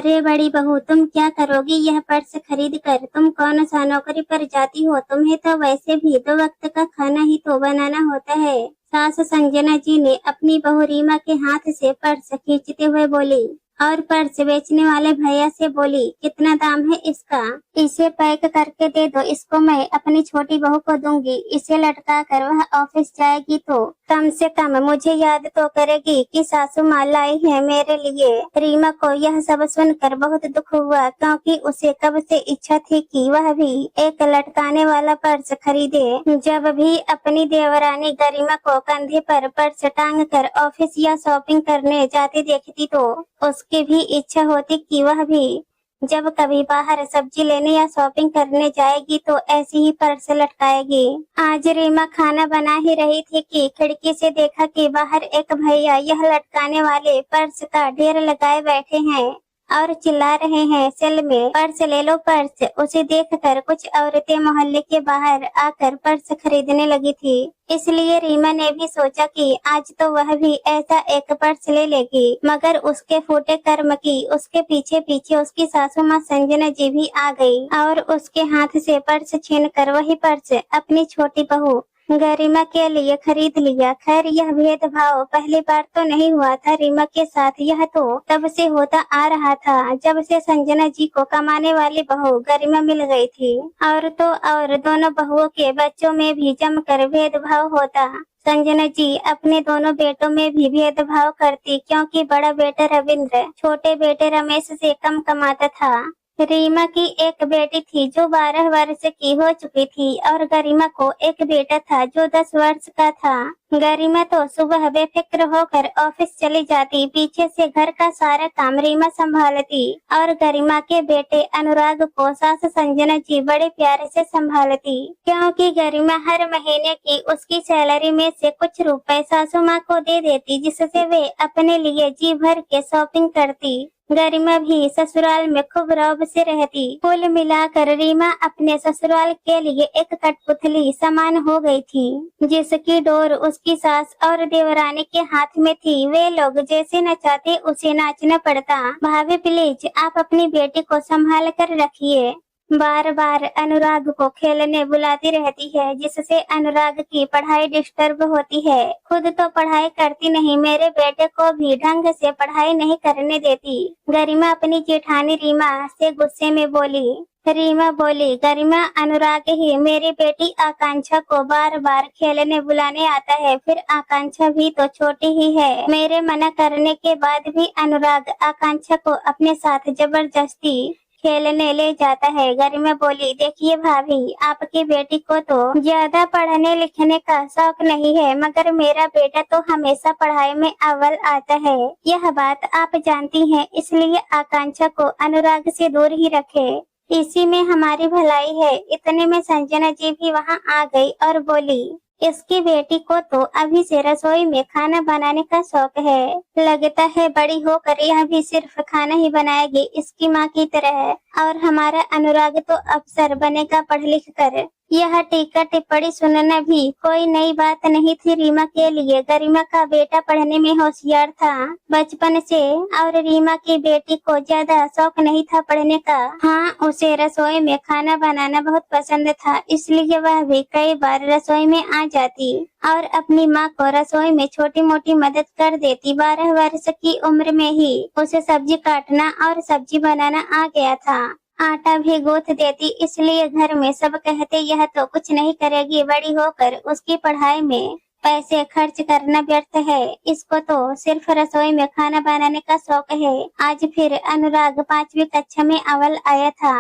अरे बड़ी बहू, तुम क्या करोगी यह पर्स खरीद कर? तुम कौन सा नौकरी पर जाती हो? तुम्हें तो वैसे भी 2 वक्त का खाना ही तो बनाना होता है। सास संजना जी ने अपनी बहू रीमा के हाथ से पर्स खींचते हुए बोली और पर्स बेचने वाले भैया से बोली, कितना दाम है इसका? इसे पैक करके दे दो, इसको मैं अपनी छोटी बहू को दूंगी। इसे लटका कर वह ऑफिस जाएगी तो कम से कम मुझे याद तो करेगी कि सासू माँ लाई है मेरे लिए। रीमा को यह सब सुनकर बहुत दुख हुआ, क्योंकि उसे कब से इच्छा थी कि वह भी एक लटकाने वाला पर्स खरीदे। जब भी अपनी देवरानी गरिमा को कंधे पर पर्स टांग कर ऑफिस या शॉपिंग करने जाती देखती तो उसकी भी इच्छा होती कि वह भी जब कभी बाहर सब्जी लेने या शॉपिंग करने जाएगी तो ऐसी ही पर्स लटकाएगी। आज रीमा खाना बना ही रही थी कि खिड़की से देखा कि बाहर एक भैया यह लटकाने वाले पर्स का ढेर लगाए बैठे हैं और चिल्ला रहे हैं, सेल में पर्स ले लो पर्स। उसे देखकर कुछ औरतें मोहल्ले के बाहर आकर पर्स खरीदने लगी थी, इसलिए रीमा ने भी सोचा कि आज तो वह भी ऐसा एक पर्स ले लेगी। मगर उसके फूटे कर्म की उसके पीछे पीछे उसकी सासू माँ संजना जी भी आ गई और उसके हाथ से पर्स छीनकर वही पर्स अपनी छोटी बहू गरिमा के लिए खरीद लिया। खैर, यह भेदभाव पहली बार तो नहीं हुआ था रीमा के साथ, यह तो तब से होता आ रहा था जब से संजना जी को कमाने वाली बहू गरिमा मिल गई थी। और तो और दोनों बहुओं के बच्चों में भी जमकर भेदभाव होता। संजना जी अपने दोनों बेटों में भी भेदभाव करती, क्योंकि बड़ा बेटा रविंद्र छोटे बेटे रमेश से कम कमाता था। रीमा की एक बेटी थी जो 12 वर्ष की हो चुकी थी और गरिमा को एक बेटा था जो 10 वर्ष का था। गरिमा तो सुबह बेफिक्र होकर ऑफिस चली जाती, पीछे से घर का सारा काम रीमा संभालती और गरिमा के बेटे अनुराग को सास संजना जी बड़े प्यार से संभालती, क्योंकि गरिमा हर महीने की उसकी सैलरी में से कुछ रुपए सासू माँ को दे देती, जिससे वे अपने लिए जी भर के शॉपिंग करती। गरिमा भी ससुराल में खूब रौब से रहती। कुल मिलाकर रीमा अपने ससुराल के लिए एक कठपुतली समान हो गई थी, जिसकी डोर उसकी सास और देवरानी के हाथ में थी। वे लोग जैसे नचाते उसे नाचना पड़ता। भाभी प्लीज आप अपनी बेटी को संभाल कर रखिए। बार बार अनुराग को खेलने बुलाती रहती है, जिससे अनुराग की पढ़ाई डिस्टर्ब होती है। खुद तो पढ़ाई करती नहीं, मेरे बेटे को भी ढंग से पढ़ाई नहीं करने देती। गरिमा अपनी जेठानी रीमा से गुस्से में बोली। रीमा बोली, गरिमा, अनुराग ही मेरी बेटी आकांक्षा को बार बार खेलने बुलाने आता है, फिर आकांक्षा भी तो छोटी ही है। मेरे मना करने के बाद भी अनुराग आकांक्षा को अपने साथ जबरदस्ती खेलने ले जाता है। गरिमा बोली, देखिए भाभी, आपकी बेटी को तो ज्यादा पढ़ने लिखने का शौक नहीं है, मगर मेरा बेटा तो हमेशा पढ़ाई में अव्वल आता है। यह बात आप जानती हैं, इसलिए आकांक्षा को अनुराग से दूर ही रखे, इसी में हमारी भलाई है। इतने में संजना जी भी वहाँ आ गई और बोली, इसकी बेटी को तो अभी से रसोई में खाना बनाने का शौक है। लगता है बड़ी होकर यह भी सिर्फ खाना ही बनाएगी इसकी माँ की तरह। और हमारा अनुराग तो अफसर बनेगा पढ़ लिख कर। यह टीका टिप्पणी सुनना भी कोई नई बात नहीं थी रीमा के लिए। गरिमा का बेटा पढ़ने में होशियार था बचपन से, और रीमा की बेटी को ज्यादा शौक नहीं था पढ़ने का। हाँ, उसे रसोई में खाना बनाना बहुत पसंद था, इसलिए वह भी कई बार रसोई में आ जाती और अपनी माँ को रसोई में छोटी मोटी मदद कर देती। 12 वर्ष की उम्र में ही उसे सब्जी काटना और सब्जी बनाना आ गया था। आटा भी गूंथ देती, इसलिए घर में सब कहते यह तो कुछ नहीं करेगी, बड़ी होकर उसकी पढ़ाई में पैसे खर्च करना व्यर्थ है, इसको तो सिर्फ रसोई में खाना बनाने का शौक है। आज फिर अनुराग 5वीं कक्षा में अव्वल आया था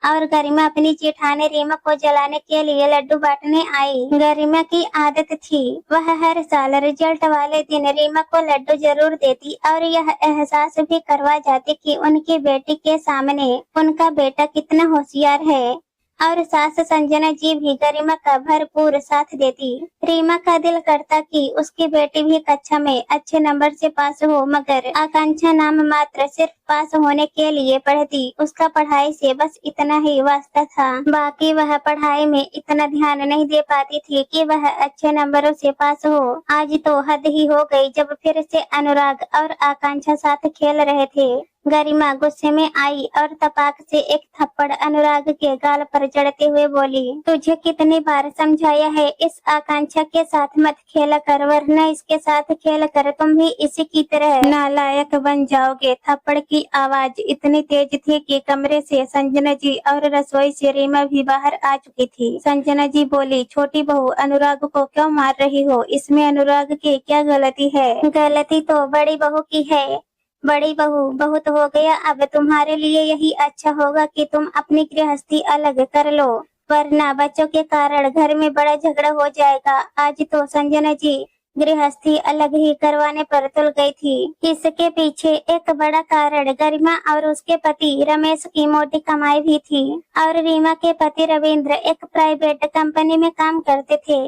और गरिमा अपनी जेठानी रीमा को जलाने के लिए लड्डू बांटने आई। गरिमा की आदत थी, वह हर साल रिजल्ट वाले दिन रीमा को लड्डू जरूर देती और यह एहसास भी करवा जाती कि उनकी बेटी के सामने उनका बेटा कितना होशियार है। और सास संजना जी भी गरिमा का भरपूर साथ देती। रीमा का दिल करता कि उसकी बेटी भी कक्षा में अच्छे नंबर से पास हो, मगर आकांक्षा नाम मात्र सिर्फ पास होने के लिए पढ़ती। उसका पढ़ाई से बस इतना ही वास्ता था, बाकी वह पढ़ाई में इतना ध्यान नहीं दे पाती थी कि वह अच्छे नंबरों से पास हो। आज तो हद ही हो गई जब फिर से अनुराग और आकांक्षा साथ खेल रहे थे। गरिमा गुस्से में आई और तपाक से एक थप्पड़ अनुराग के गाल पर जड़ते हुए बोली, तुझे कितनी बार समझाया है इस आकांक्षा के साथ मत खेला कर, वरना इसके साथ खेल कर तुम भी इसी की तरह नालायक बन जाओगे। थप्पड़ की आवाज इतनी तेज थी कि कमरे से संजना जी और रसोई से रीमा भी बाहर आ चुकी थी। संजना जी बोली, छोटी बहू अनुराग को क्यों मार रही हो? इसमें अनुराग की क्या गलती है? गलती तो बड़ी बहू की है। बड़ी बहू, बहुत हो गया, अब तुम्हारे लिए यही अच्छा होगा कि तुम अपनी गृहस्थी अलग कर लो, वरना बच्चों के कारण घर में बड़ा झगड़ा हो जाएगा। आज तो संजना जी गृहस्थी अलग ही करवाने पर तुल गई थी। इसके पीछे एक बड़ा कारण गरिमा और उसके पति रमेश की मोटी कमाई भी थी और रीमा के पति रविंद्र एक प्राइवेट कंपनी में काम करते थे,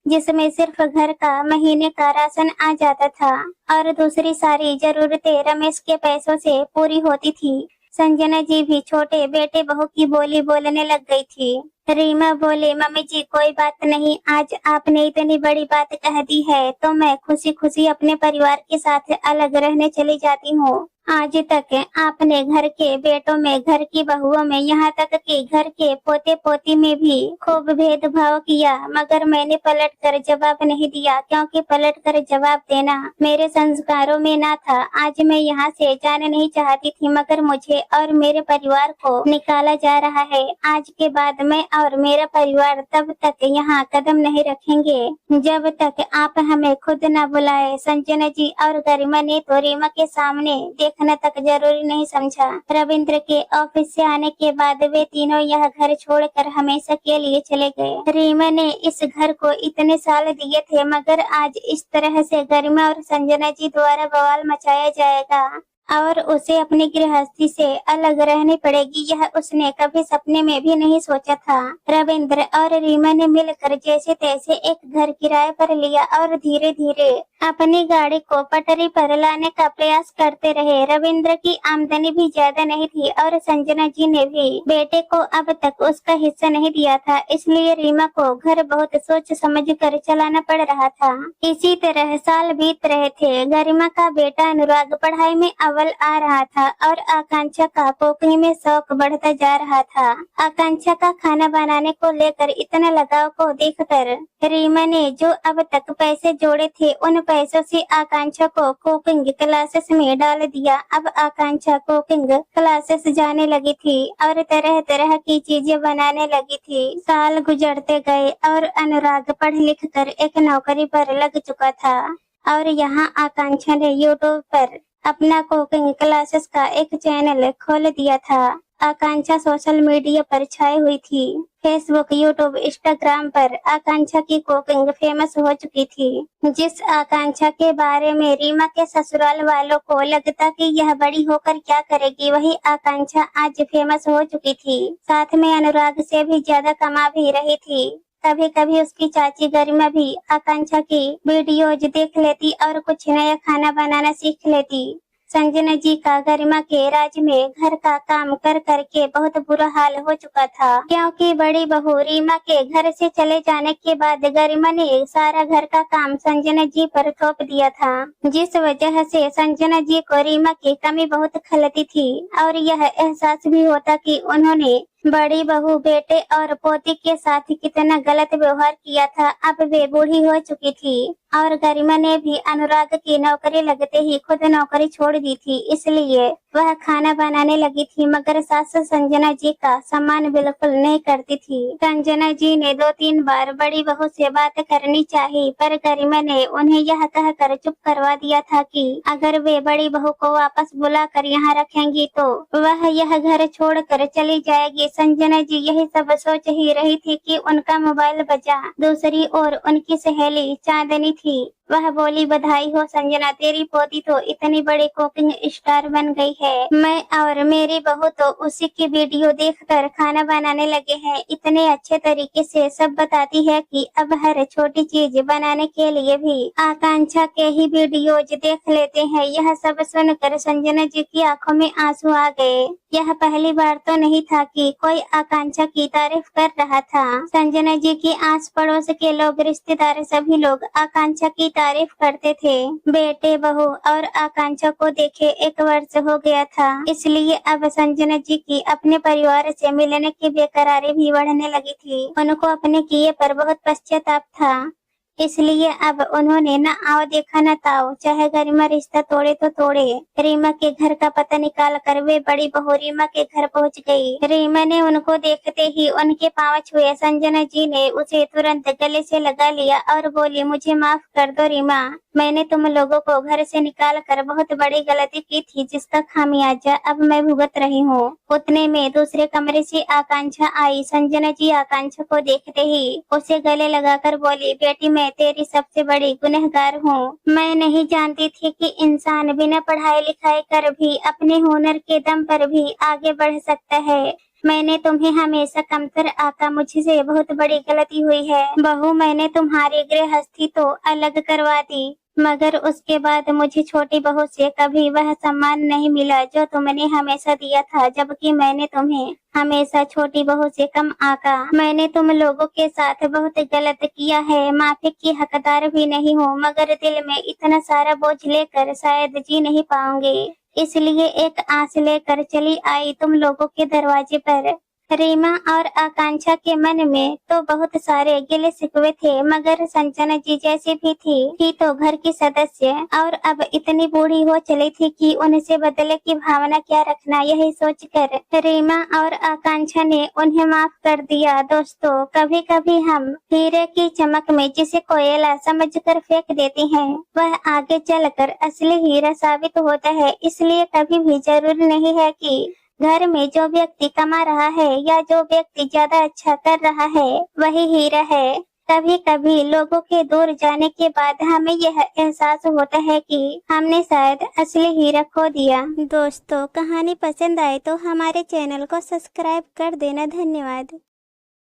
जिसमें सिर्फ घर का महीने का राशन आ जाता था और दूसरी सारी जरूरतें रमेश के पैसों से पूरी होती थी। संजना जी भी छोटे बेटे बहू की बोली बोलने लग गई थी। रीमा बोले, मम्मी जी कोई बात नहीं, आज आपने इतनी बड़ी बात कह दी है तो मैं खुशी खुशी अपने परिवार के साथ अलग रहने चली जाती हूँ। आज तक आपने घर के बेटों में, घर की बहुओं में, यहाँ तक कि घर के पोते पोती में भी खूब भेदभाव किया, मगर मैंने पलट कर जवाब नहीं दिया, क्योंकि पलट कर जवाब देना मेरे संस्कारों में ना था। आज मैं यहाँ से जाने नहीं चाहती थी, मगर मुझे और मेरे परिवार को निकाला जा रहा है। आज के बाद मैं और मेरा परिवार तब तक यहाँ कदम नहीं रखेंगे जब तक आप हमें खुद न बुलाए। संजना जी और गरिमा ने तो रीमा के सामने देखना तक जरूरी नहीं समझा। रविंद्र के ऑफिस से आने के बाद वे तीनों यह घर छोड़कर हमेशा के लिए चले गए। रीमा ने इस घर को इतने साल दिए थे, मगर आज इस तरह से गरिमा और संजना जी द्वारा बवाल मचाया जाएगा और उसे अपनी गृहस्थी से अलग रहनी पड़ेगी, यह उसने कभी सपने में भी नहीं सोचा था। रविंद्र और रीमा ने मिलकर जैसे तैसे एक घर किराए पर लिया और धीरे धीरे अपनी गाड़ी को पटरी पर लाने का प्रयास करते रहे। रविंद्र की आमदनी भी ज्यादा नहीं थी और संजना जी ने भी बेटे को अब तक उसका हिस्सा नहीं दिया था, इसलिए रीमा को घर बहुत सोच समझ कर चलाना पड़ रहा था। इसी तरह साल बीत रहे थे। गरिमा का बेटा अनुराग पढ़ाई में अव्वल आ रहा था और आकांक्षा का कुकिंग में शौक बढ़ता जा रहा था। आकांक्षा का खाना बनाने को लेकर इतना लगाव को देखकर रीमा ने जो अब तक पैसे जोड़े थे, उन पैसों से आकांक्षा को कुकिंग क्लासेस में डाल दिया। अब आकांक्षा कुकिंग क्लासेस जाने लगी थी और तरह तरह की चीजें बनाने लगी थी। साल गुजरते गए और अनुराग पढ़ लिख कर एक नौकरी पर लग चुका था और यहाँ आकांक्षा ने यूट्यूब पर अपना कुकिंग क्लासेस का एक चैनल खोल दिया था। आकांक्षा सोशल मीडिया पर छाई हुई थी। फेसबुक, यूट्यूब, इंस्टाग्राम पर आकांक्षा की कुकिंग फेमस हो चुकी थी, जिस आकांक्षा के बारे में रीमा के ससुराल वालों को लगता कि यह बड़ी होकर क्या करेगी, वही आकांक्षा आज फेमस हो चुकी थी। साथ में अनुराग से भी ज्यादा कमा भी रही थी। कभी कभी उसकी चाची गरिमा भी आकांक्षा की वीडियोज देख लेती और कुछ नया खाना बनाना सीख लेती। संजना जी का गरिमा के राज में घर का काम कर करके बहुत बुरा हाल हो चुका था, क्योंकि बड़ी बहू रीमा के घर से चले जाने के बाद गरिमा ने सारा घर का काम संजना जी पर थोप दिया था, जिस वजह से संजना जी को रीमा की कमी बहुत खलती थी और यह एहसास भी होता कि उन्होंने बड़ी बहू, बेटे और पोती के साथ कितना गलत व्यवहार किया था। अब वे बूढ़ी हो चुकी थी और गरिमा ने भी अनुराग की नौकरी लगते ही खुद नौकरी छोड़ दी थी, इसलिए वह खाना बनाने लगी थी, मगर सास संजना जी का सम्मान बिल्कुल नहीं करती थी। संजना जी ने 2-3 बार बड़ी बहू से बात करनी चाहिए, पर गरिमा ने उन्हें यह कहकर चुप करवा दिया था कि अगर वे बड़ी बहू को वापस बुलाकर यहाँ रखेंगी तो वह यह घर छोड़कर चली जाएगी। संजना जी यही सब सोच ही रही थी कि उनका मोबाइल बजा। दूसरी ओर उनकी सहेली चांदनी थी। वह बोली, बधाई हो संजना, तेरी पोती तो इतनी बड़ी कुकिंग स्टार बन गई है। मैं और मेरी बहू तो उसी की वीडियो देखकर खाना बनाने लगे हैं। इतने अच्छे तरीके से सब बताती है कि अब हर छोटी चीज बनाने के लिए भी आकांक्षा के ही वीडियोज देख लेते हैं। यह सब सुनकर संजना जी की आंखों में आंसू आ गए। यह पहली बार तो नहीं था कि कोई आकांक्षा की तारीफ कर रहा था। संजना जी की आस पड़ोस के लोग, रिश्तेदार, सभी लोग आकांक्षा की तारीफ करते थे। बेटे, बहू और आकांक्षा को देखे 1 वर्ष हो गया था, इसलिए अब संजना जी की अपने परिवार से मिलने की बेकरारी भी बढ़ने लगी थी। उनको अपने किए पर बहुत पश्चाताप था, इसलिए अब उन्होंने न आओ देखा न ताओ, चाहे गरिमा रिश्ता तोड़े तो तोड़े। रीमा के घर का पता निकाल कर वे बड़ी बहू रीमा के घर पहुंच गई। रीमा ने उनको देखते ही उनके पांव छुए। संजना जी ने उसे तुरंत गले से लगा लिया और बोली, मुझे माफ कर दो रीमा, मैंने तुम लोगों को घर से निकाल कर बहुत बड़ी गलती की थी, जिसका खामियाजा अब मैं भुगत रही हूँ। उतने में दूसरे कमरे से आकांक्षा आई। संजना जी आकांक्षा को देखते ही उसे गले लगाकर बोली, बेटी, मैं तेरी सबसे बड़ी गुनहगार हूँ। मैं नहीं जानती थी कि इंसान बिना पढ़ाई लिखाई कर भी अपने हुनर के दम पर भी आगे बढ़ सकता है। मैंने तुम्हें हमेशा कमतर आका, मुझसे बहुत बड़ी गलती हुई है। बहू, मैंने तुम्हारी गृहस्थी तो अलग करवा दी, मगर उसके बाद मुझे छोटी बहू से कभी वह सम्मान नहीं मिला जो तुमने हमेशा दिया था, जबकि मैंने तुम्हें हमेशा छोटी बहू से कम आका। मैंने तुम लोगों के साथ बहुत गलत किया है, माफी की हकदार भी नहीं हूँ, मगर दिल में इतना सारा बोझ लेकर शायद जी नहीं पाऊंगी, इसलिए एक आस लेकर चली आई तुम लोगों के दरवाजे पर। रीमा और आकांक्षा के मन में तो बहुत सारे गिले शिकवे थे, मगर संजना जी जैसी भी थी तो घर की सदस्य, और अब इतनी बूढ़ी हो चली थी कि उनसे बदले की भावना क्या रखना, यही सोचकर रीमा और आकांक्षा ने उन्हें माफ कर दिया। दोस्तों, कभी कभी हम हीरे की चमक में जिसे कोयला समझकर फेंक देते हैं, वह आगे चलकर असली हीरा साबित होता है। इसलिए कभी भी जरूरी नहीं है कि घर में जो व्यक्ति कमा रहा है या जो व्यक्ति ज्यादा अच्छा कर रहा है वही हीरा है। कभी कभी लोगों के दूर जाने के बाद हमें यह एहसास होता है कि हमने शायद असली हीरा खो दिया। दोस्तों, कहानी पसंद आए तो हमारे चैनल को सब्सक्राइब कर देना। धन्यवाद।